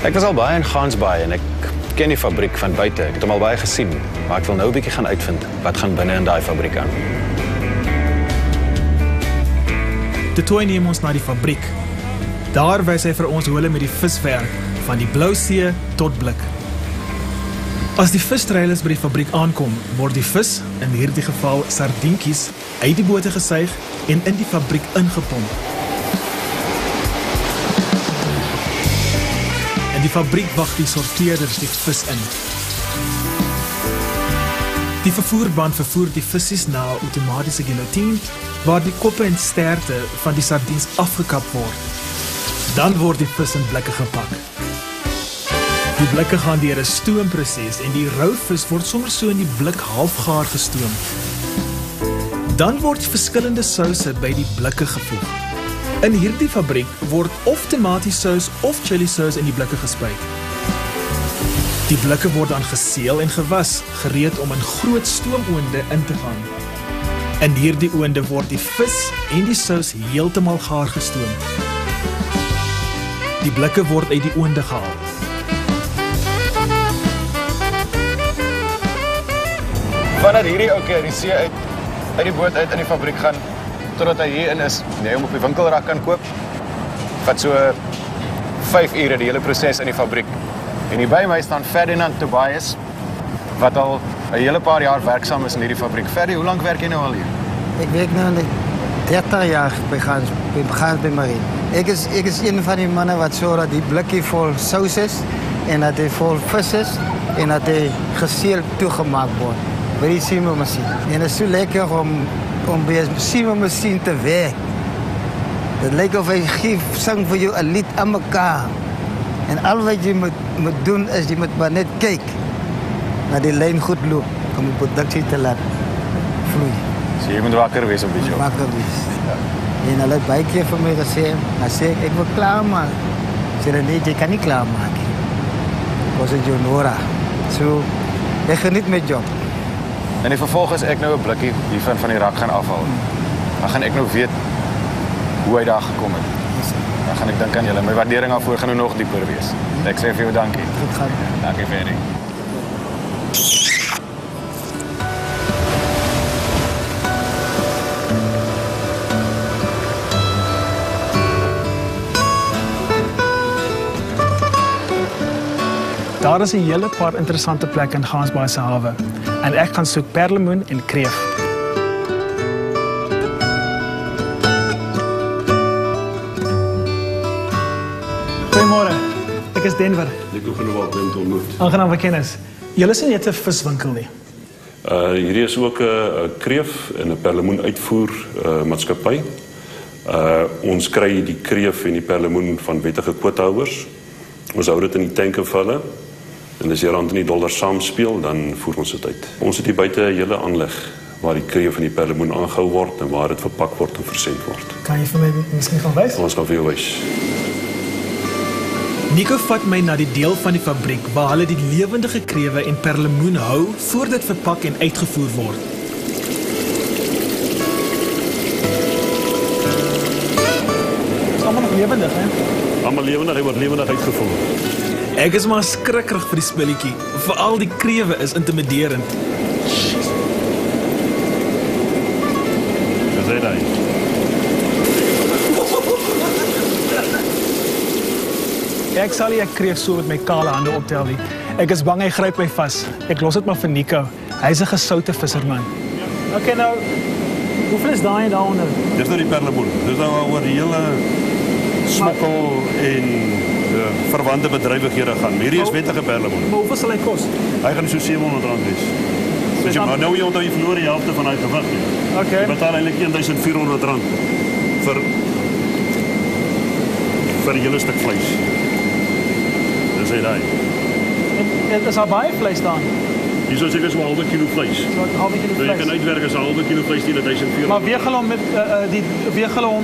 Ek was al baie in Gansbaai en ek ken die fabriek van buite. Ek het hom al baie gesien, maar ek wil nou 'n bietjie gaan uitvind wat gaan binne in daai fabriek aan. De Tooi neem ons na die fabriek. Daar wys hy vir ons hoe hulle met die vis werk, van die blou see tot blik. As die vistreilers by die fabriek aankom, word die vis, in hierdie geval sardientjies, uit die bote gesuig en in die fabriek ingepomp. In die fabriek wag die sorteerders die vis in. Die vervoerband vervoer die visies na 'n outomatiese guillotine, waar die koppe en sterte van die sardiens afgekap word. Dan word die vis in blikke gepak. Die blikke gaan deur 'n stoomproses en die rou vis word sommer so in die blik halfgaar gestoom. Dan word verskillende souse by die blikke gevoeg. In hierdie fabriek word of tomatiesous of chili sous in die blikke gespuit. Die blikke word dan geseël en gewas, gereed om in groot stoomoonde in te gaan. In hierdie oonde word die vis en die sous heeltemal gaar gestoom. Die blikke word uit die oonde gehaal. Vanaf hierdie ouke uit die see uit die boot uit in die fabriek gaan, totdat hy hier in is, en jy hom op die winkelrak kan koop, vat so 5 ure die hele proses in die fabriek. En hier by my staan Ferdinand Tobias, wat al 'n hele paar jaar werksaam is in hierdie fabriek. Ferdi, hoe lank werk jy nou al hier? Ik werk nu 30 jaar bij Gans bij Marie. Ik is een van die mannen wat zorgt dat die blikje vol saus is en dat hij vol vis is en dat hij geseeld toegemaakt wordt bij die siemenmachine. En het is zo lekker om bij een siemenmachine te werken. Het lijkt of hij zang voor jou een lied aan elkaar. En al wat je moet doen is je moet maar net kijken naar die lijn goed loopt om de productie te laten vloeien. So jy moet wakker wees op die job. Wakker wees. Ja. En hulle het baie keer vir my gesê, dan sê ek wil klaarmaak. Sê dan nee, jy kan nie klaarmaak nie. Was dit jou Nora. So, ek geniet my job. En die vervolg is ek nou 'n blikkie hiervan van die rak gaan afhaal. Dan gaan ek nou weet hoe hy daar gekom het. Dan gaan ek dink aan julle. My waardering daarvoor gaan nou nog dieper wees. Ek sê vir jou dankie. Goed gaan. Dankie Ferdi. Daar is 'n hele paar interessante plekke in Gansbaai se hawe en ek gaan soek perlemoen en kreef. Goeiemôre. Ek is Denver. Ek hoop nou wel te ontmoet. Aangenaam kennis. Julle sien net 'n viswinkel nie. Hierdie is ook 'n kreef en 'n perlemoen uitvoer maatskappy. Ons kry die kreef en die perlemoen van wettige kwotahouers. Ons hou dit in die tanke vir hulle. En as die rand en die dollar saamspeel, dan voer ons dit uit. Ons het hier buite 'n hele aanleg waar die kreef en die perlemoen aangehou word en waar dit verpak word en versend word. Kan jy vir my miskien gaan wys? Ons gaan vir jou wys. Nico vat my na die deel van die fabriek waar hulle die lewendige krewe en perlemoen hou voor dit verpak en uitgevoer word. Dit is allemaal nog lewendig, hè? Allemaal lewendig, hy word lewendig uitgevoer. Ek is maar skrikkerig vir die spulletjie. Veral die krewe is intimiderend. Dis hy. Ek sal nie 'n kreef so met my kale hande optel nie. Ek is bang hy gryp my vas. Ek los dit maar vir Nico. Hy's 'n gesoute visserman. Okay, nou, hoeveel is daai daaronder? Dis nou die perlemoen. Dis nou oor die hele smokkel en verwante bedrywighede gaan. Hierdie is wettige perlemoen. Maar hoeveel sal hy kos? Hy gaan so R700 wees. Dus maar nou jy onthou jy verloor die helfte van hy gewig. Okay. Jy betaal eintlik R1400 vir 'n hele stuk vleis. Dis hy. En is daar baie vleis daan? Hier sou seker so 'n halwe kilo vleis. So 'n halwe kilo Jy vleis. kan uitwerk as 'n halwe kilo vleis teen R1400. Maar weeg hulle hom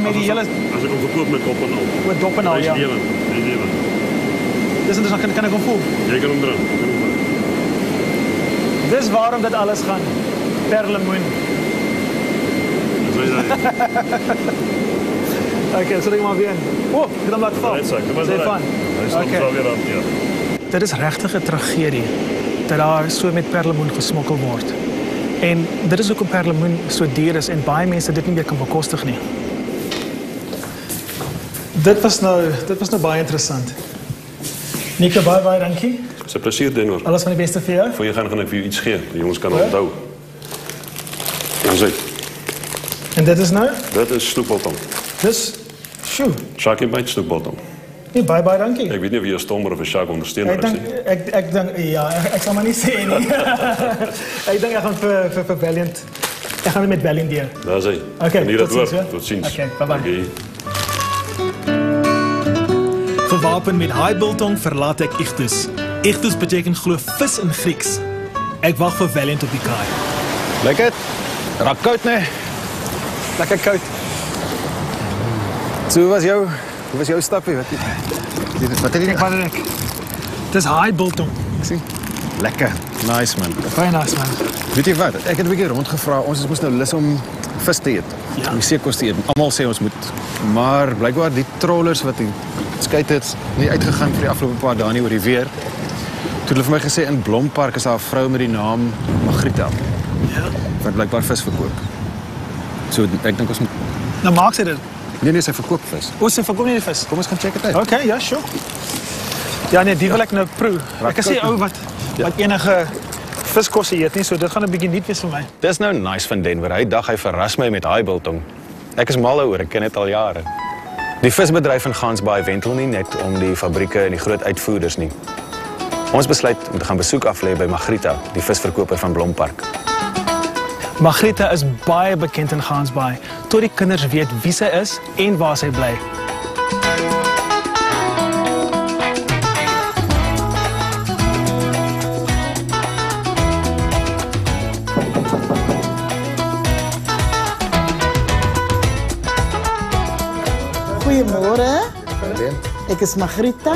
met die hele as ek hom verkoop met dop en al. met dop en al, ja. Dis lewend. Dis interessant, kan ek hom voel? Jy kan hom dra. Dis waarom dit alles gaan. Perlemoen. Dis hy. Okay, so ek maar weer. Oh, ek het hom laat val. Dis ek. Dis van. Hy sal Okay. okay. Weer hanteer. Dit is regtig 'n tragedie dat daar so met perlemoen gesmokkel word. En dit is hoekom perlemoen so duur is en baie mense dit nie meer kan bekostig nie. Dit was nou baie interessant. Nika, baie dankie. Dis 'n plesier Denver. Alles van die beste vir jou. Voor jy gaan ek vir jou iets gee. Die jongens kan onthou. Ons sê, En dit is nou? dit is stoepbiltong. Dis, sjoe, Sharkie byt stoepbiltong. nee, baie dankie. Ek weet nie of jy 'n stommer of 'n shark ondersteuner Ek is dink, nie. ek dink, ja, ek sal maar nie sê nie. Ek dink ek gaan vir Valiant, ek gaan met Valiant deel. Daar is hy. Okay, En hier dat tot ziens, hoor. hè? Tot ziens. Okay, bye-bye. Okay. Gewapen met haaibiltong verlaat ek Ichthus. Ichthus beteken glo vis in Grieks. Ek wag vir Valiant op die kaai. Lyk dit? Raak koud, nee? Lekker koud. So, hoe was jou stapie? Wat het jy net van ek? Dis haaibiltong. Ek sien. Lekker. Nice, man. Baie nice man. Weet jy wat? Ek het 'n bietjie rondgevra. Ons moes nou lus om vis te eet. Ja. Om die seekos te eet. Almal sê ons moet. Maar blykbaar die trollers wat die skei het nie uitgegaan vir die afgelope paar dae nie oor die weer. Toe hulle vir my gesê in Blompark is daar 'n vrou met die naam Margarita Ja. wat blykbaar vis verkoop. So ek dink ons moet Nou maak sy dit. nee, sy verkoop vis. O, sy verkoop nie die vis. Kom ons gaan check dit uit. Okay, ja, sure. Ja nee, die wil ek nou proe. Ek is nie ou wat enige viskosse eet nie, so dit gaan 'n bietjie nuut wees vir my. Dis nou nice van Denver. Hy dag hy verras my met haaibiltong. Ek is mal daaroor, ek ken dit al jare. Die visbedryf in Gansbaai wentel nie net om die fabrieke en die groot uitvoerders nie. Ons besluit om te gaan besoek aflê by Margarita, die visverkoper van Blompark. Margarita is baie bekend in Gansbaai, tot die kinders weet wie sy is en waar sy bly. Goeiemôre. Ek is Margarita.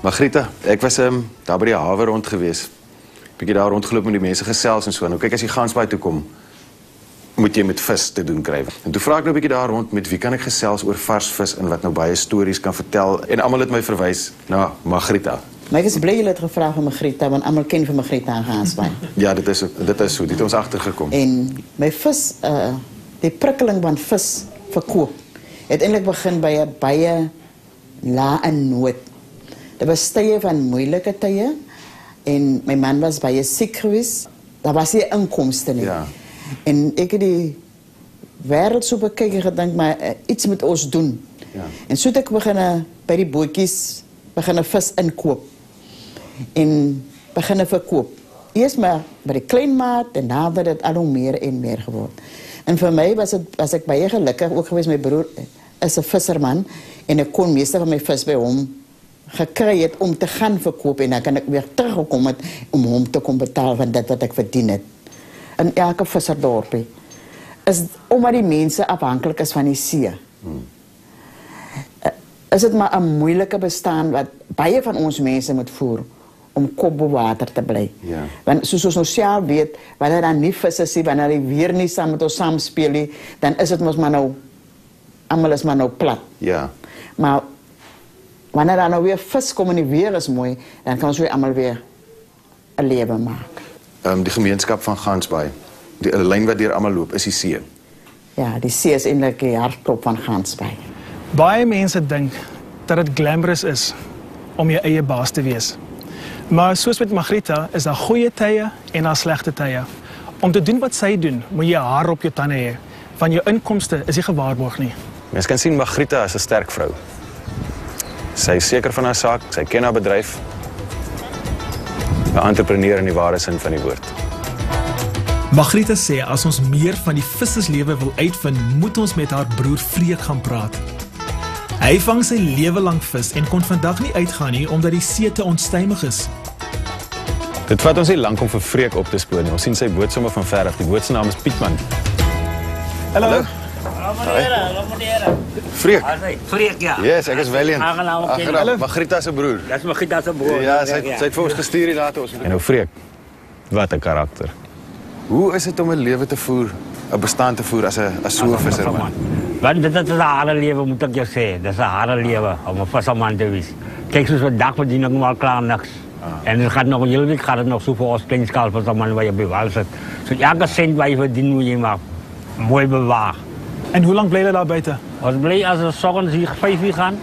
Margarita, ek was daar by die hawe rond gewees. Bietjie daar rondgeloop met die mense gesels en so. Nou kyk as jy Gansbaai toe kom, moet jy met vis te doen kry. En toe vra ek nou bietjie daar rond met wie kan ek gesels oor vars vis en wat nou baie stories kan vertel en almal het my verwys na Margarita. Maar ek is bly jy het gevra vir Margarita want almal ken vir Margarita in Gansbaai. Ja, dit is so. Dit het ons agtergekom. En my vis die prikkeling van vis verkoop het eintlik begin by 'n baie lae nood. Dit was tye van moeilike tye en my man was baie siek geweest. Daar was nie inkomste nie. Ja. En ek het die wêreld so bekyk en gedink maar iets moet ons doen. Ja. En so het ek begin by die bootjies begin vis inkoop en begin verkoop. Eers maar by die klein maat en daarna het dit al hoe meer en meer geword. En vir my was ek baie gelukkig ook geweest. My broer is 'n visserman en ek kon meeste van my vis by hom gekry het om te gaan verkoop en dan kan ek weer teruggekom het om hom te kom betaal van dit wat ek verdien het. In elke visserdorpie is omdat die mense afhanklik is van die see. Is dit maar 'n moeilike bestaan wat baie van ons mense moet voer om kop bo water te bly. Ja. Want soos ons nou self weet, wanneer daar nie vis is nie, wanneer die weer nie saam met ons saamspeel nie, dan is dit mos maar nou almal is maar nou plat. Ja. Maar wanneer daar nou weer vis kom en die weer is mooi, dan kan ons weer almal weer 'n lewe maak. Die gemeenskap van Gansbaai, die lyn wat deur almal loop, is die see. Ja, die see is eintlik die hartklop van Gansbaai. Baie mense dink dat dit glamorous is om jou eie baas te wees. Maar soos met Margarita is daar goeie tye en daar slegte tye. Om te doen wat sy doen, moet jy haar op jou tande hê. Van jou inkomste is nie gewaarborg nie. Mens kan sien Margarita is 'n sterk vrou. Sy is seker van haar saak, sy ken haar bedryf. 'n Entrepreneur in die ware sin van die woord. Margarita sê as ons meer van die visserslewe wil uitvind, moet ons met haar broer Freek gaan praat. Hy vang sy lewe lank vis en kon vandag nie uitgaan nie omdat die see te onstuimig is. Dit vat ons nie lank om vir Freek op te spoor nie. Ons sien sy boot sommer van ver af. Die boot se naam is Pietman. Hallo. Freek. Freek, ja. Yes, ek is Valiant. Aangenaam om te Hallo. Margarita se broer. Dat is Margarita se broer. Ja, sy het vir ons gestuur hier later ons. En nou Freek. Wat 'n karakter. Hoe is dit om 'n lewe te voer 'n bestaan te voer as 'n so 'n visserman? Want dit is 'n harde lewe, moet ek jou sê. Dis 'n harde lewe om 'n visserman te wees. Kyk, soos 'n dag verdien ek maar klaar niks. En dit gaat nog 'n hele week gaat dit nog so vir ons klein skaal visserman waar jy by wal sit. So elke sent wat jy verdien moet jy maar mooi bewaar. En hoe lank bly jy daar buite? Ons bly as ons soggens hier 5 uur gaan.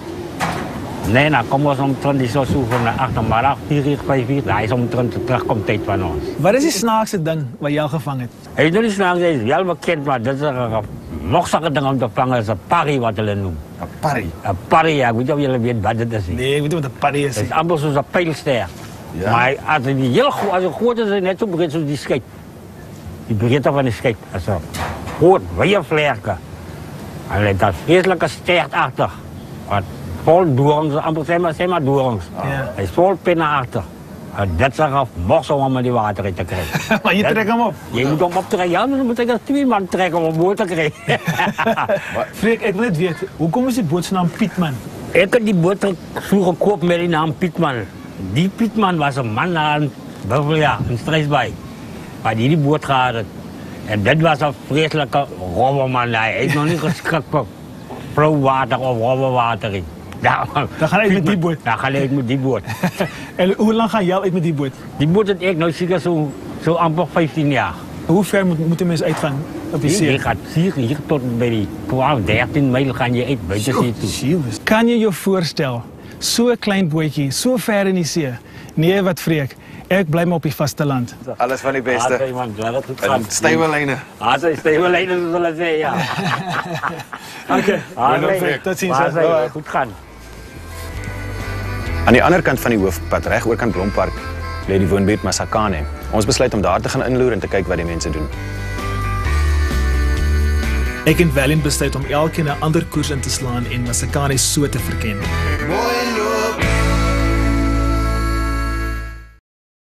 Nee, nou kom ons omtrent die so van 8 maar 4 uur, 5 uur. Daai is omtrent terugkom tyd van ons. Wat is die snaakste ding wat jy al gevang het? Hy is nou nie snaaks, hy is wel bekend, maar dit is 'n nog sakke ding om te vang is 'n parry wat hulle noem. 'n Parry. 'n Parry, ja, ek weet of julle weet wat dit is nie. Nee, ek weet nie wat 'n parry is Dit nie. is amper soos 'n pylster. Ja. Maar as hy heel goed, as hy groot is, hy net so breed soos die skyp. Die breedte van die skyp, as 'n groot, wye vlerke. En hy het daar vreeslike stert agter. Wat vol dorings, amper sê maar dorings. Ja. Hy is vol pinne agter. En dit sag af, mogs om met die water uit te kry. Maar jy trek hom op. Jy moet hom optrek, ja, dan moet ek as 2 man trek om boot te kry. Freek, ek wil net weet, hoekom is die boot se naam Pietman? Ek het die boot so gekoop met die naam Pietman. Die Pietman was 'n man aan Bavaria in Struisbaai. Wat hierdie boot gehad het. En dit was 'n vreeslike robberman. Hy het nog nie geskik vir vrouwater of robberwater nie. Dan gaan hy uit met die boot. Dan gaan hy uit met die boot. En hoe lank gaan jy al uit met die boot? Die boot het ek nou seker so amper 15 jaar. Hoe ver moet 'n mens uitgaan op die see? Jy gaat hier tot by die 12, 13 myl gaan jy uit buite see toe. Kan jy jou voorstel, so 'n klein bootjie, so ver in die see? Nee, wat Freek, ek bly maar op die vasteland. Alles van die beste. Ja, man, laat dit goed gaan. En stywe lyne. Hy stywe lyne soos hulle sê, ja. Okay, Freek, tot ziens. Goed gaan. Aan die ander kant van die hoofpad, reg oorkant Blompark, lê die woonbuurt Masakane. Ons besluit om daar te gaan inloer en te kyk wat die mense doen. Ek en Valiant besluit om elkeen 'n ander koers in te slaan en Masakane so te verken. Mooi